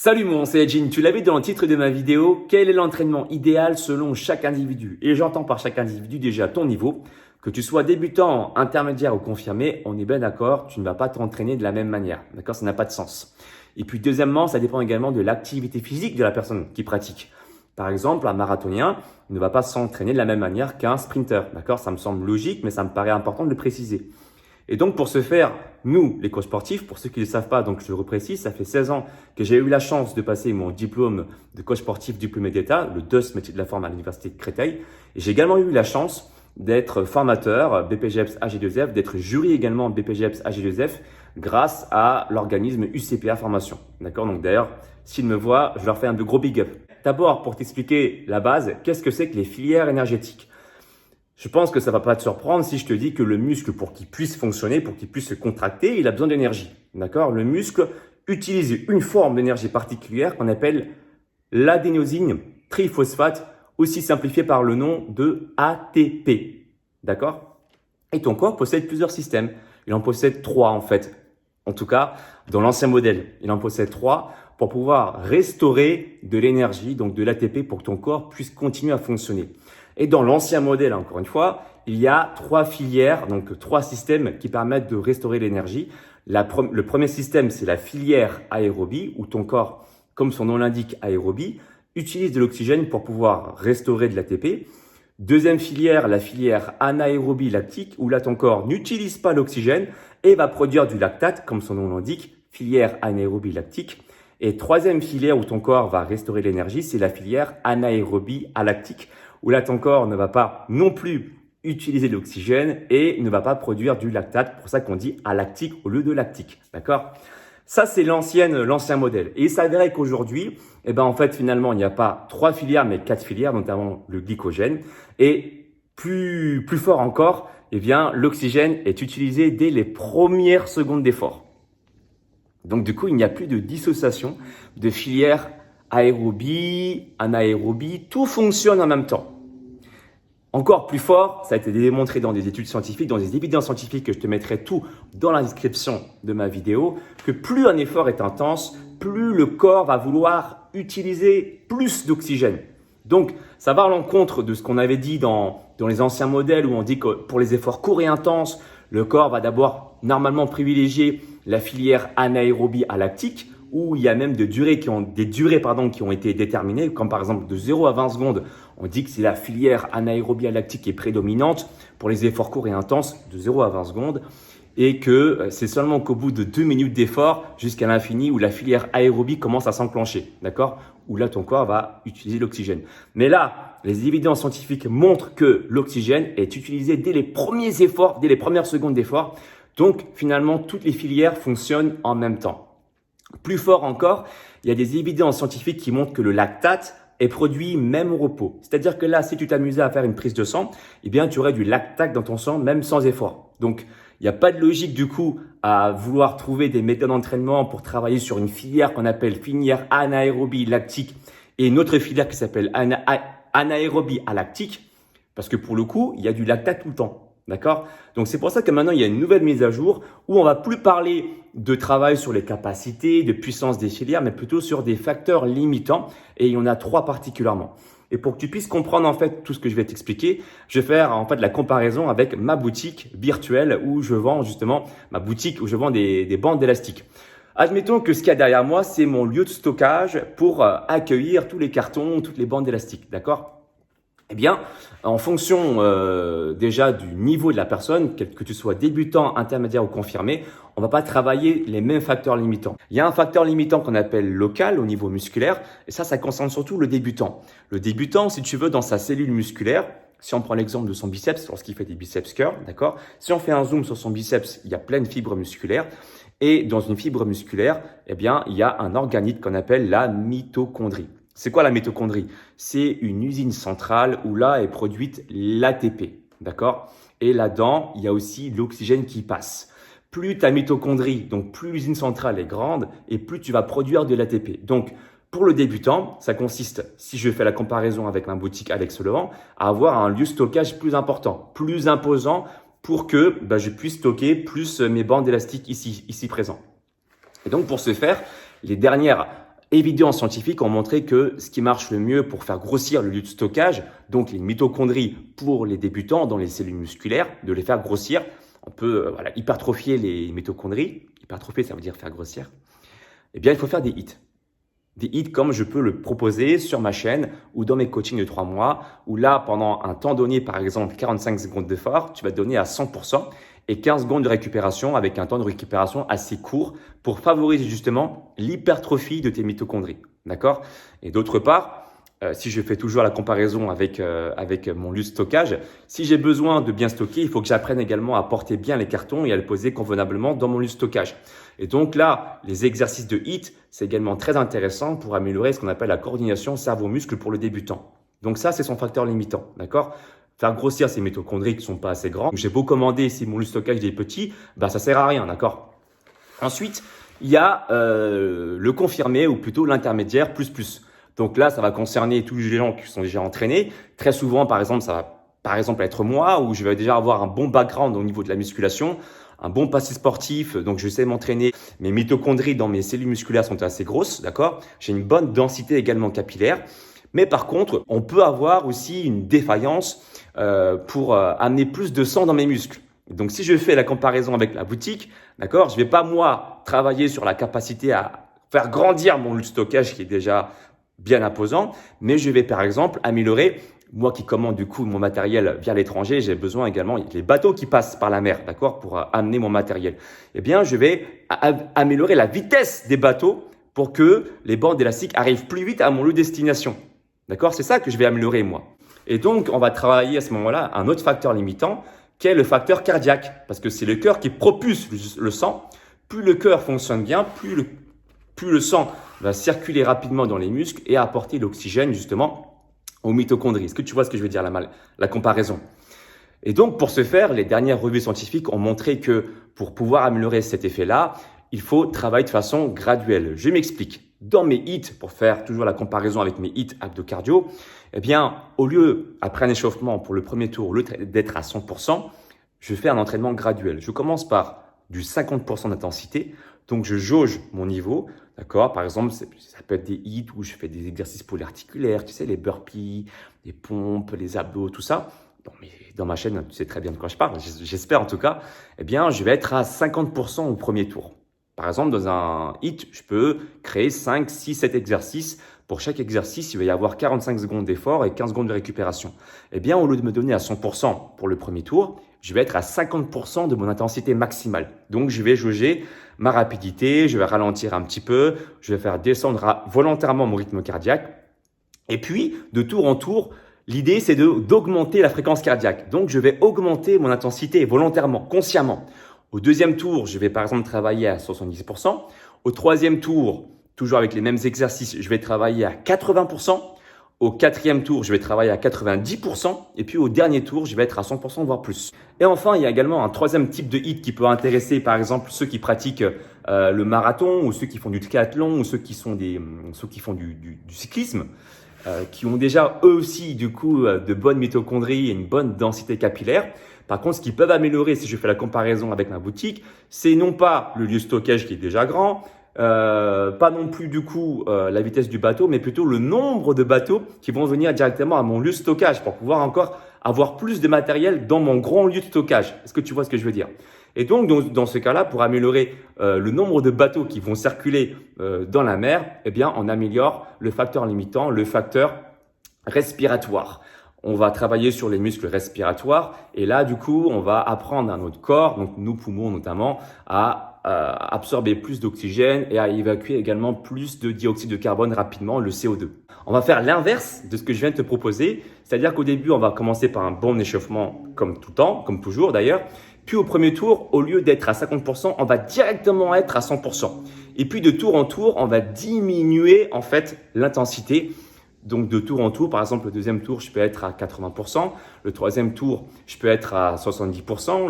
Salut mon, c'est Edgin. Tu l'as vu dans le titre de ma vidéo, quel est l'entraînement idéal selon chaque individu? Et j'entends par chaque individu déjà ton niveau. Que tu sois débutant, intermédiaire ou confirmé, on est bien d'accord, tu ne vas pas t'entraîner de la même manière. D'accord? Ça n'a pas de sens. Et puis deuxièmement, ça dépend également de l'activité physique de la personne qui pratique. Par exemple, un marathonien ne va pas s'entraîner de la même manière qu'un sprinter. D'accord? Ça me semble logique, mais ça me paraît important de le préciser. Et donc, pour ce faire, nous, les coachs sportifs, pour ceux qui ne le savent pas, donc je le reprécise, ça fait 16 ans que j'ai eu la chance de passer mon diplôme de coach sportif diplômé d'État, le DEUS métier de la forme à l'université de Créteil. Et j'ai également eu la chance d'être formateur BPGEPS AG2F, d'être jury également BPGEPS AG2F grâce à l'organisme UCPA Formation. D'accord? Donc d'ailleurs, s'ils me voient, je leur fais un gros big up. D'abord, pour t'expliquer la base, qu'est-ce que c'est que les filières énergétiques? Je pense que ça va pas te surprendre si je te dis que le muscle, pour qu'il puisse fonctionner, pour qu'il puisse se contracter, il a besoin d'énergie. D'accord? Le muscle utilise une forme d'énergie particulière qu'on appelle l'adénosine triphosphate, aussi simplifié par le nom de ATP. D'accord? Et ton corps possède plusieurs systèmes. Il en possède 3 en fait. En tout cas, dans l'ancien modèle, il en possède 3 pour pouvoir restaurer de l'énergie, donc de l'ATP, pour que ton corps puisse continuer à fonctionner. Et dans l'ancien modèle, encore une fois, il y a 3 filières, donc 3 systèmes qui permettent de restaurer l'énergie. Le premier système, c'est la filière aérobie, où ton corps, comme son nom l'indique, aérobie, utilise de l'oxygène pour pouvoir restaurer de l'ATP. Deuxième filière, la filière anaérobie lactique, où là, ton corps n'utilise pas l'oxygène et va produire du lactate, comme son nom l'indique, filière anaérobie lactique. Et troisième filière où ton corps va restaurer l'énergie, c'est la filière anaérobie alactique, où là, ton corps ne va pas non plus utiliser l'oxygène et ne va pas produire du lactate. C'est pour ça qu'on dit alactique au lieu de lactique. D'accord? Ça, c'est l'ancien modèle. Et il s'avérait qu'aujourd'hui, en fait, finalement, il n'y a pas 3 filières, mais 4 filières, notamment le glycogène. Et plus fort encore, l'oxygène est utilisé dès les premières secondes d'effort. Donc, du coup, il n'y a plus de dissociation de filières aérobie, anaérobie, tout fonctionne en même temps. Encore plus fort, ça a été démontré dans des études scientifiques, dans des évidences scientifiques que je te mettrai tout dans la description de ma vidéo, que plus un effort est intense, plus le corps va vouloir utiliser plus d'oxygène. Donc, ça va à l'encontre de ce qu'on avait dit dans les anciens modèles où on dit que pour les efforts courts et intenses, le corps va d'abord normalement privilégier la filière anaérobie alactique, où il y a même des durées qui ont été déterminées, comme par exemple de 0 à 20 secondes, on dit que c'est la filière anaérobie alactique qui est prédominante pour les efforts courts et intenses de 0 à 20 secondes, et que c'est seulement qu'au bout de 2 minutes d'effort jusqu'à l'infini où la filière aérobie commence à s'enclencher, d'accord? Où là ton corps va utiliser l'oxygène. Mais là, les évidences scientifiques montrent que l'oxygène est utilisé dès les premiers efforts, dès les premières secondes d'effort. Donc finalement, toutes les filières fonctionnent en même temps. Plus fort encore, il y a des évidences scientifiques qui montrent que le lactate est produit même au repos. C'est-à-dire que là, si tu t'amusais à faire une prise de sang, tu aurais du lactate dans ton sang même sans effort. Donc, il n'y a pas de logique du coup à vouloir trouver des méthodes d'entraînement pour travailler sur une filière qu'on appelle filière anaérobie lactique et une autre filière qui s'appelle anaérobie alactique, parce que pour le coup, il y a du lactate tout le temps. D'accord? Donc, c'est pour ça que maintenant, il y a une nouvelle mise à jour où on va plus parler de travail sur les capacités, de puissance des filières, mais plutôt sur des facteurs limitants. Et il y en a 3 particulièrement. Et pour que tu puisses comprendre en fait tout ce que je vais t'expliquer, je vais faire en fait la comparaison avec ma boutique virtuelle où je vends justement, ma boutique où je vends des bandes élastiques. Admettons que ce qu'il y a derrière moi, c'est mon lieu de stockage pour accueillir tous les cartons, toutes les bandes élastiques. D'accord? En fonction déjà du niveau de la personne, que tu sois débutant, intermédiaire ou confirmé, on va pas travailler les mêmes facteurs limitants. Il y a un facteur limitant qu'on appelle local au niveau musculaire et ça concerne surtout le débutant. Le débutant, si tu veux, dans sa cellule musculaire, si on prend l'exemple de son biceps, lorsqu'il fait des biceps curls, d'accord? Si on fait un zoom sur son biceps, il y a plein de fibres musculaires. Et dans une fibre musculaire, il y a un organite qu'on appelle la mitochondrie. C'est quoi la mitochondrie? C'est une usine centrale où là est produite l'ATP, d'accord? Et là-dedans, il y a aussi l'oxygène qui passe. Plus ta mitochondrie, donc plus l'usine centrale est grande et plus tu vas produire de l'ATP. Donc, pour le débutant, ça consiste, si je fais la comparaison avec ma boutique Alex Levent, à avoir un lieu de stockage plus important, plus imposant pour que je puisse stocker plus mes bandes élastiques ici présents. Et donc, pour ce faire, les dernières Évidemment, scientifiques ont montré que ce qui marche le mieux pour faire grossir le lieu de stockage, donc les mitochondries pour les débutants dans les cellules musculaires, de les faire grossir. On peut hypertrophier les mitochondries. Hypertrophier, ça veut dire faire grossir. Eh bien, il faut faire des hits. Des hits comme je peux le proposer sur ma chaîne ou dans mes coachings de 3 mois, où là, pendant un temps donné, par exemple 45 secondes d'effort, tu vas te donner à 100% et 15 secondes de récupération avec un temps de récupération assez court pour favoriser justement l'hypertrophie de tes mitochondries. D'accord? Et d'autre part, si je fais toujours la comparaison avec mon lieu de stockage, si j'ai besoin de bien stocker, il faut que j'apprenne également à porter bien les cartons et à les poser convenablement dans mon lieu de stockage. Et donc là, les exercices de HIIT, c'est également très intéressant pour améliorer ce qu'on appelle la coordination cerveau-muscle pour le débutant. Donc ça, c'est son facteur limitant, d'accord? Faire grossir ces mitochondries qui ne sont pas assez grands. J'ai beau commander si mon lieu de stockage est petit, ça sert à rien, d'accord? Ensuite, il y a le confirmé ou plutôt l'intermédiaire plus. Donc là, ça va concerner tous les gens qui sont déjà entraînés. Très souvent, par exemple, ça va être moi où je vais déjà avoir un bon background au niveau de la musculation, un bon passé sportif, donc je sais m'entraîner. Mes mitochondries dans mes cellules musculaires sont assez grosses, d'accord? J'ai une bonne densité également capillaire. Mais par contre, on peut avoir aussi une défaillance pour amener plus de sang dans mes muscles. Donc, si je fais la comparaison avec la boutique, d'accord, je vais pas moi travailler sur la capacité à faire grandir mon lieu de stockage qui est déjà bien imposant, mais je vais par exemple améliorer, moi qui commande du coup mon matériel via l'étranger, j'ai besoin également, les bateaux qui passent par la mer, d'accord, pour amener mon matériel. Eh bien, je vais améliorer la vitesse des bateaux pour que les bandes élastiques arrivent plus vite à mon lieu de destination. D'accord? C'est ça que je vais améliorer moi. Et donc, on va travailler à ce moment-là un autre facteur limitant qui est le facteur cardiaque, parce que c'est le cœur qui propulse le sang. Plus le cœur fonctionne bien, plus le sang va circuler rapidement dans les muscles et apporter l'oxygène justement aux mitochondries. Est-ce que tu vois ce que je veux dire, la comparaison? Et donc, pour ce faire, les dernières revues scientifiques ont montré que pour pouvoir améliorer cet effet-là, il faut travailler de façon graduelle. Je m'explique. Dans mes hits, pour faire toujours la comparaison avec mes hits abdo-cardio, eh bien, au lieu, après un échauffement pour le premier tour, au lieu d'être à 100%, je fais un entraînement graduel. Je commence par du 50% d'intensité. Donc, je jauge mon niveau. D'accord? Par exemple, ça peut être des hits où je fais des exercices polyarticulaires, tu sais, les burpees, les pompes, les abdos, tout ça. Bon, mais dans ma chaîne, tu sais très bien de quoi je parle, j'espère en tout cas. Eh bien, je vais être à 50% au premier tour. Par exemple, dans un HIIT, je peux créer 5, 6, 7 exercices. Pour chaque exercice, il va y avoir 45 secondes d'effort et 15 secondes de récupération. Eh bien, au lieu de me donner à 100% pour le premier tour, je vais être à 50% de mon intensité maximale. Donc, je vais jauger ma rapidité, je vais ralentir un petit peu, je vais faire descendre volontairement mon rythme cardiaque. Et puis, de tour en tour, l'idée, c'est d'augmenter la fréquence cardiaque. Donc, je vais augmenter mon intensité volontairement, consciemment. Au deuxième tour, je vais par exemple travailler à 70%. Au troisième tour, toujours avec les mêmes exercices, je vais travailler à 80%. Au quatrième tour, je vais travailler à 90%. Et puis au dernier tour, je vais être à 100%, voire plus. Et enfin, il y a également un troisième type de HIIT qui peut intéresser par exemple ceux qui pratiquent le marathon ou ceux qui font du triathlon ou ceux qui font du cyclisme. Qui ont déjà eux aussi du coup de bonnes mitochondries et une bonne densité capillaire. Par contre, ce qu'ils peuvent améliorer, si je fais la comparaison avec ma boutique, c'est non pas le lieu de stockage qui est déjà grand, pas non plus du coup la vitesse du bateau, mais plutôt le nombre de bateaux qui vont venir directement à mon lieu de stockage pour pouvoir encore avoir plus de matériel dans mon grand lieu de stockage. Est-ce que tu vois ce que je veux dire? Et donc, dans ce cas-là, pour améliorer le nombre de bateaux qui vont circuler dans la mer, eh bien, on améliore le facteur limitant, le facteur respiratoire. On va travailler sur les muscles respiratoires et là, du coup, on va apprendre à notre corps, donc nos poumons notamment, à absorber plus d'oxygène et à évacuer également plus de dioxyde de carbone rapidement, le CO2. On va faire l'inverse de ce que je viens de te proposer, c'est-à-dire qu'au début, on va commencer par un bon échauffement comme tout le temps, comme toujours d'ailleurs. Puis au premier tour, au lieu d'être à 50%, on va directement être à 100%. Et puis de tour en tour, on va diminuer en fait l'intensité. Donc de tour en tour, par exemple, le deuxième tour, je peux être à 80%. Le troisième tour, je peux être à 70%.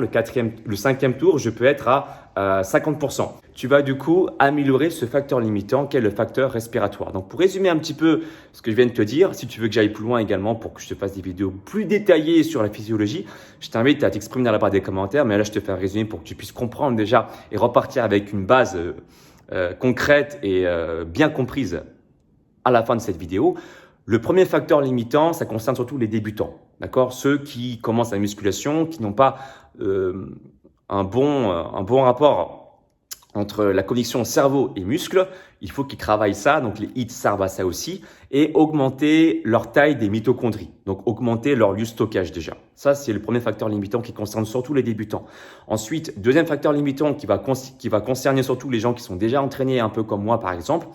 Le cinquième tour, je peux être à 50%. Tu vas du coup améliorer ce facteur limitant qui est le facteur respiratoire. Donc pour résumer un petit peu ce que je viens de te dire, si tu veux que j'aille plus loin également pour que je te fasse des vidéos plus détaillées sur la physiologie, je t'invite à t'exprimer dans la barre des commentaires. Mais là, je te fais un résumé pour que tu puisses comprendre déjà et repartir avec une base concrète et bien comprise à la fin de cette vidéo. Le premier facteur limitant, ça concerne surtout les débutants, d'accord? Ceux qui commencent la musculation, qui n'ont pas un bon rapport entre la connexion cerveau et muscle. Il faut qu'ils travaillent ça, donc les HIIT servent à ça aussi, et augmenter leur taille des mitochondries, donc augmenter leur lieu de stockage déjà. Ça, c'est le premier facteur limitant qui concerne surtout les débutants. Ensuite, deuxième facteur limitant qui va concerner surtout les gens qui sont déjà entraînés un peu comme moi par exemple,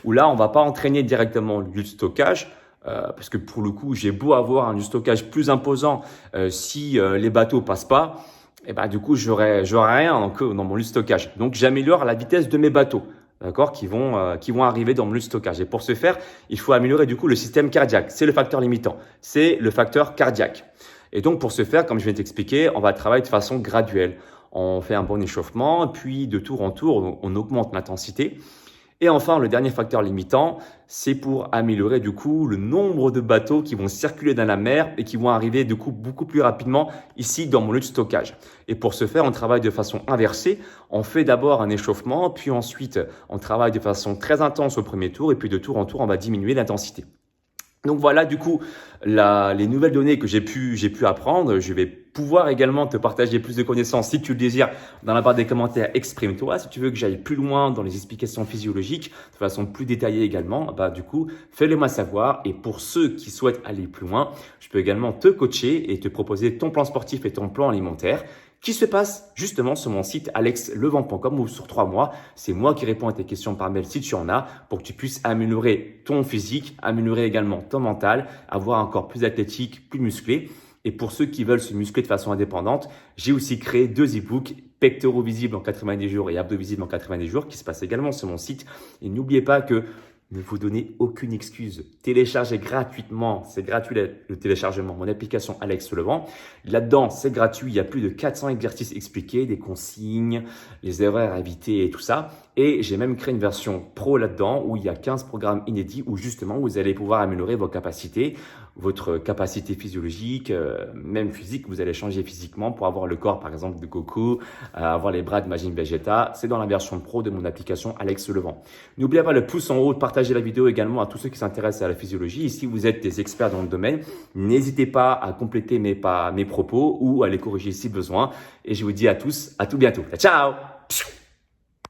où là, on va pas entraîner directement le lieu de stockage, parce que pour le coup, j'ai beau avoir un lieu de stockage plus imposant, si les bateaux passent pas, et ben du coup, j'aurai rien dans mon lieu de stockage. Donc, j'améliore la vitesse de mes bateaux, d'accord, qui vont arriver dans mon lieu de stockage. Et pour ce faire, il faut améliorer du coup le système cardiaque. C'est le facteur limitant. C'est le facteur cardiaque. Et donc, pour ce faire, comme je viens de t'expliquer, on va travailler de façon graduelle. On fait un bon échauffement, puis de tour en tour, on augmente l'intensité. Et enfin, le dernier facteur limitant, c'est pour améliorer du coup le nombre de bateaux qui vont circuler dans la mer et qui vont arriver du coup beaucoup plus rapidement ici dans mon lieu de stockage. Et pour ce faire, on travaille de façon inversée. On fait d'abord un échauffement, puis ensuite on travaille de façon très intense au premier tour et puis de tour en tour, on va diminuer l'intensité. Donc voilà du coup les nouvelles données que j'ai pu apprendre. Je vais pouvoir également te partager plus de connaissances si tu le désires dans la barre des commentaires. Exprime-toi. Si tu veux que j'aille plus loin dans les explications physiologiques de façon plus détaillée également, bah du coup fais-le moi savoir. Et pour ceux qui souhaitent aller plus loin, je peux également te coacher et te proposer ton plan sportif et ton plan alimentaire qui se passe justement sur mon site alexlevent.com ou sur 3 mois. C'est moi qui réponds à tes questions par mail si tu en as pour que tu puisses améliorer ton physique, améliorer également ton mental, avoir un corps plus athlétique, plus musclé. Et pour ceux qui veulent se muscler de façon indépendante, j'ai aussi créé 2 e-books, pectoraux visibles en 90 jours et abdos visibles en 90 jours qui se passent également sur mon site. Et n'oubliez pas que ne vous donnez aucune excuse. Téléchargez gratuitement, c'est gratuit le téléchargement, mon application Alex Levent. Là-dedans, c'est gratuit, il y a plus de 400 exercices expliqués, des consignes, les erreurs à éviter et tout ça. Et j'ai même créé une version pro là-dedans où il y a 15 programmes inédits où justement vous allez pouvoir améliorer vos capacités, votre capacité physiologique, même physique, vous allez changer physiquement pour avoir le corps par exemple de Goku, avoir les bras de Majin Vegeta. C'est dans la version pro de mon application Alex Levent. N'oubliez pas le pouce en haut de partager la vidéo également à tous ceux qui s'intéressent à la physiologie. Et si vous êtes des experts dans le domaine, n'hésitez pas à compléter mes propos ou à les corriger si besoin. Et je vous dis à tous, à tout bientôt. Ciao!